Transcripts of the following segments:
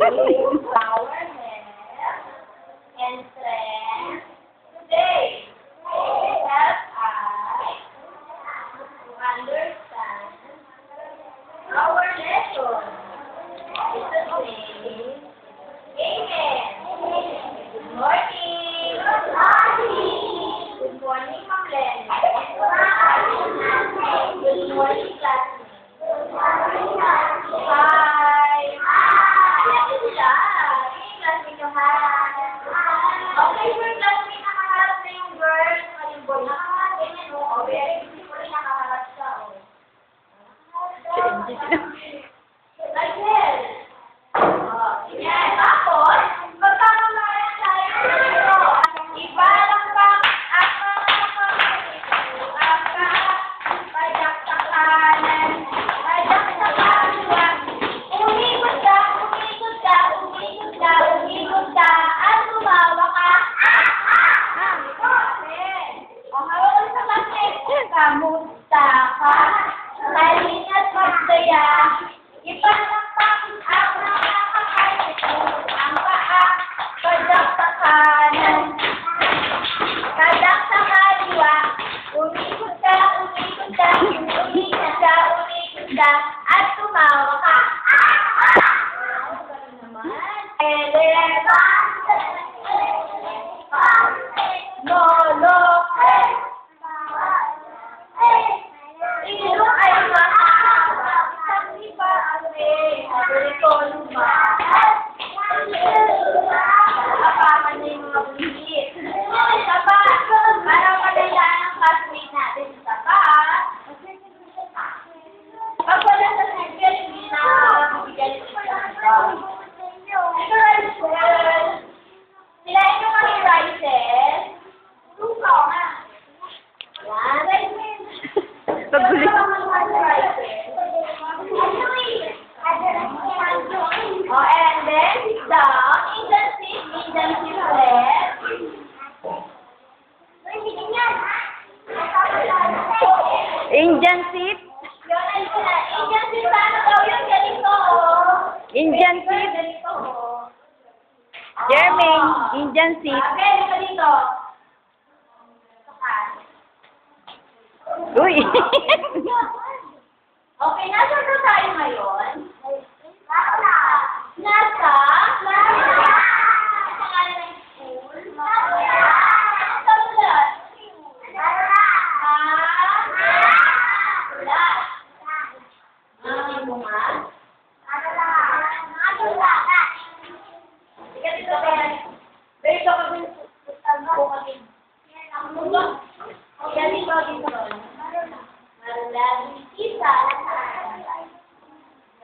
Galing. And strength. Today, help us to understand our lesson. It's a day. Amen. Good morning. Good morning. Good morning, Ma'am Len. Good morning, classmates. Good morning. Hi. Hi. Sila. Classmate yung hi. Okay, for classmate, nakaharap na yung girl. Yung boy, nakaharap. Ganyan, o. O, very beautiful, nakaharap siya, o. Like this. Yan. Tapos, magpapamayan tayo dito. Ibalakpak at pajak sa kanan, pajak sa kaliwa. Umikot ka, umikot ka, umikot ka, umikot ka, at tumawa ka. O, hawakan sa kasi. Kamusta ka? Taling at magsaya. Ipalakpak at nakakakait. Ang paa, pajak sa kanan, pajak sa kaliwa. Umikot ka, umikot ka, umikot ka, umikot ka, at tumawa ka. Lolo, ilong ay mahaba, isang iba ate, ito lumakas. Apakan na yung mga buhit. Saba, para madayaan ang classmate natin sa saba. Pag wala sa cycle, hindi na bibigyan ito siya. Silain yung mga rices. Luka o nga. Yan, rices. Pagulit. Oh, and then sit down. Indian seat left. Indian seat. Indian seat, paano daw yun? Ganito, oh. Indian seat. Ganito, oh. Jermaine, Indian seat. Okay, dito. Uy. Okay, nasa na tayo ngayon? Nasa? Pangalan ng school? Sabulat. Ulat. Ang bunga? Sige, dito tayo. Dito kami. Yan dito. Marulat. Isa.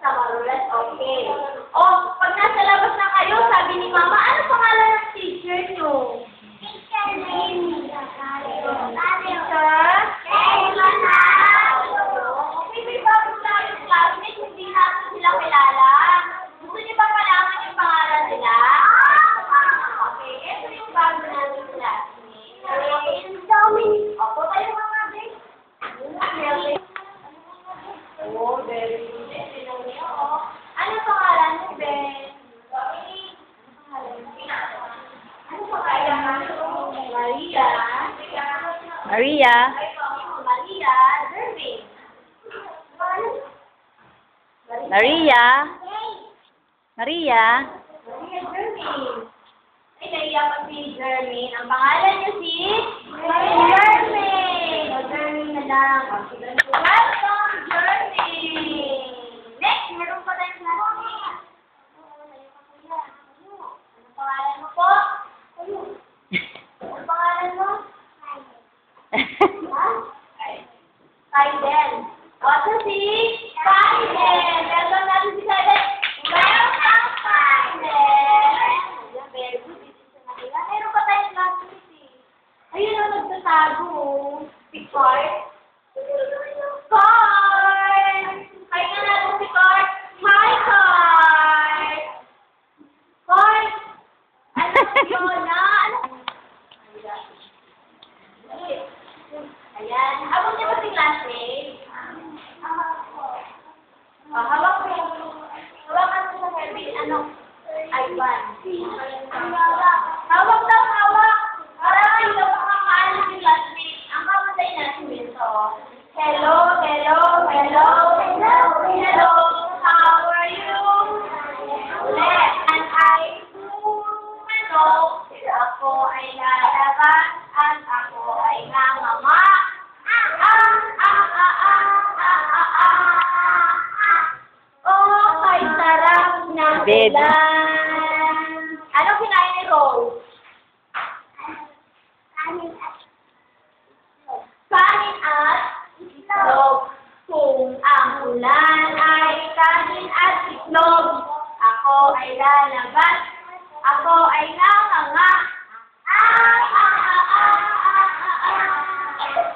Sa marulat, okay. Oh, pag nasa labas na kayo, sabi ni Mama, ano pangalan ng teacher nyo? Teacher Amy. Teacher? Okay, may bagong tayong classmates, hindi natin sila kilala. Gusto niyo ba malaman yung pangalan nila? Okay, ito yung bago natin classmates. Opo, kayo mga babe. Oh, very good. Ano pangalan mo, Ben? Ano pangalan mo? Maria. Maria. Maria. Zervin. Maria. Maria. Maria Zervin. Ay, naiya pa si Zervin. Ang pangalan niya si Zervin. O, Zervin na lang. Welcome, Zervin. Next, meron pa tayong classmate. Ano pangalan mo po? Ano pangalan mo? Ha? Kaiden. What's si Kaiden? Welcome natin si Kaiden. Welcome, Kaiden. Very good. Meron pa tayong classmate eh. Ayun ang nagtatago. Si Cart. Cart! Kaya nga natin si Cart. Hi, Cart! Cart! Ano yun na? Ayan. Abot niyo ba si classmate? Bed. Ano kinain ni Rose? Kanin at itlog. Kung ang ulan ay kanin at itlog, ako ay lalabas. Ako ay nanganga.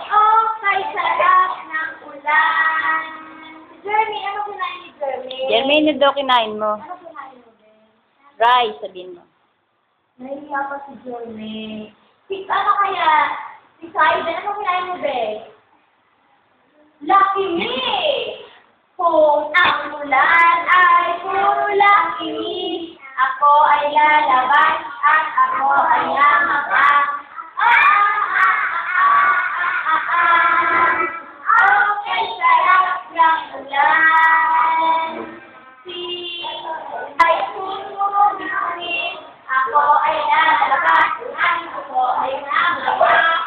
Oh, kay sarap ng ulan. Jeremy, ano kinain ni Jeremy? Jermaine, ano daw kinain mo? Ano kinain mo, Ben? Rice, sabihin mo. Nahihiya pa si Jeremy. Ano kaya? Si Saiden, ano kinain mo, Ben? Lucky Me! Kung ang ulan ay puro Lucky Me, ako ay lalabas at ako ay lamang. Okay, sarap ng ulan. Si ay tumutuloy, ako ay lalabas at ako ay lamang.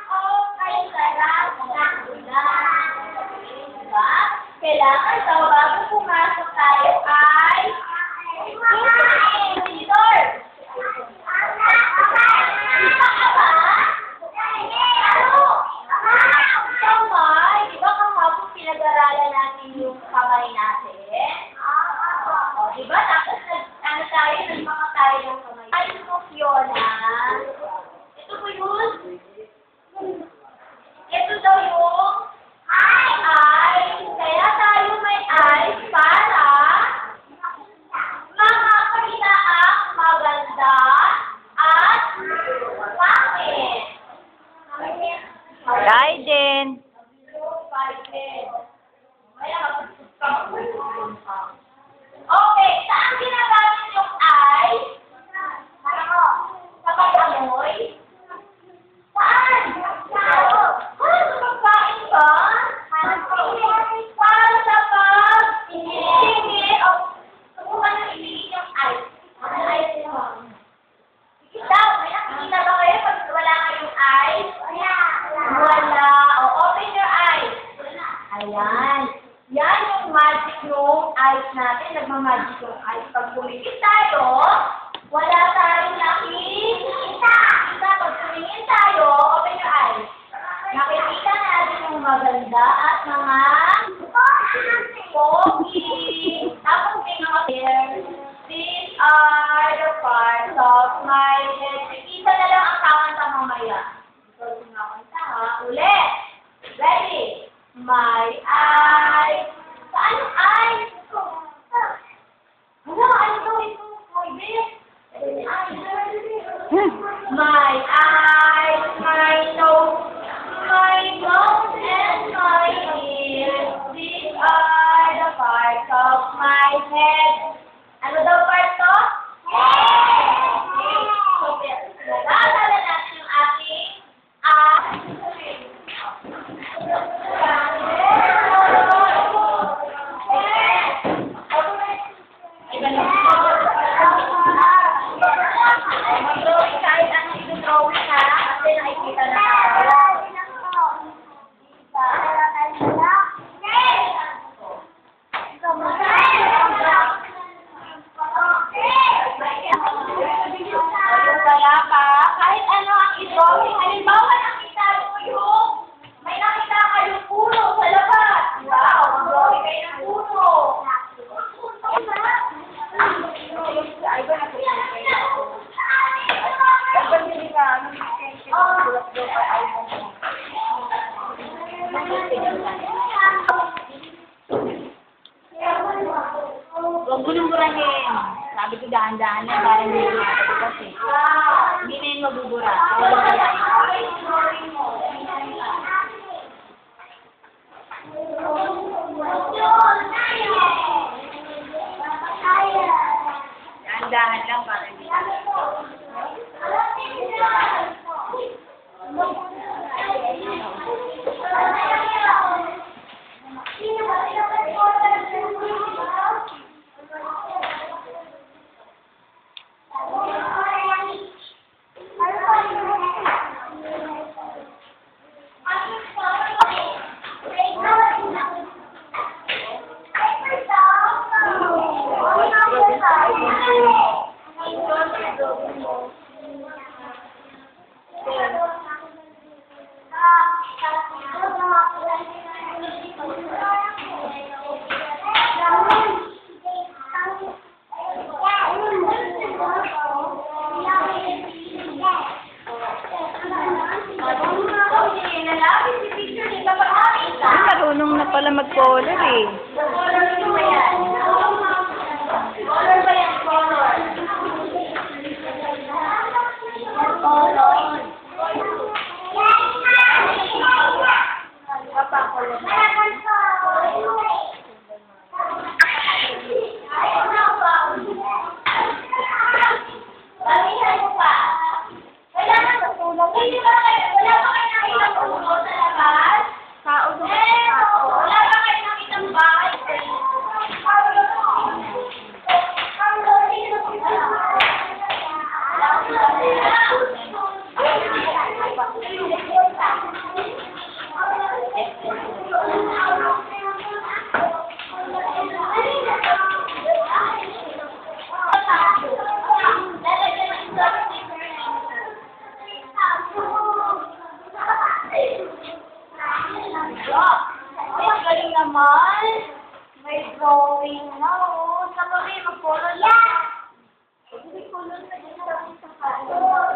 Okay, sarap ng ulan. Diba? Kailangan daw bago pumasok tayo ay visitor. Isa ka ba? Kamay, di ba kahapon pinag-aralan natin yung kamay natin? O, di ba? Tapos nagmaka tayo ng kamay. Ay, mo, Fiona. Ito po yun? Ito daw yung kaya tayo may eyes para makakita ang maganda at pangit. Raiden. Okay, saan ginagamit yung eyes? Kapag amoy? Saan? Sa pagkain ba? Para sa pag-ingit o subukan nyo ibigin yung ice. Ano ice yun? Sige daw, may nakikita ba kayo pag wala kayong ice? Wala. O, open your eyes. Ayan. Yan yung magic ng ice natin. Nagmamagic yung ice. Pag pumikit tayo, wala tayong nakikita. Pag tumingin tayo, open your eyes. Nakikita natin yung maganda at mga pogi. Tapos may mga hair. These are the parts of my head. Nakikita na lang ang kakanta mamaya. So, kumakanta ha. Ulit. Ready? My eyes. Saan yung eyes? Ano? Ano daw ito? My eyes, my nose, my mouth, and my ears. These are the parts of my head. Ano daw part to? Head! So, nagkakala natin yung ating mag-drawing kahit anong i-drawing ha, kasi nakikita na tayo. Wala pa. Kahit ano ang i-drawing. Halimbawa, nakita mo yung may nakita kayong puno sa labas. Wow, mag-drawing kayo ng puno. Huwag mo nang burahin. Sabi ko daan-daan na para hindi mo kasi. Hindi na yun mabubura. Daan-daan lang para hindi. pala mag-color eh. Color ba yan? Color ba yan? Color. Color. Papakulong. Balihan mo pa. Wala na tutulong. Hindi ba kayo? Wala pa kayo nakita tulong sa labas? Wala pa kayo nakita bahay? Ay, ang galing naman. May drawing na, oh. Sa kami, mag-color lang. May color na din sa kanya.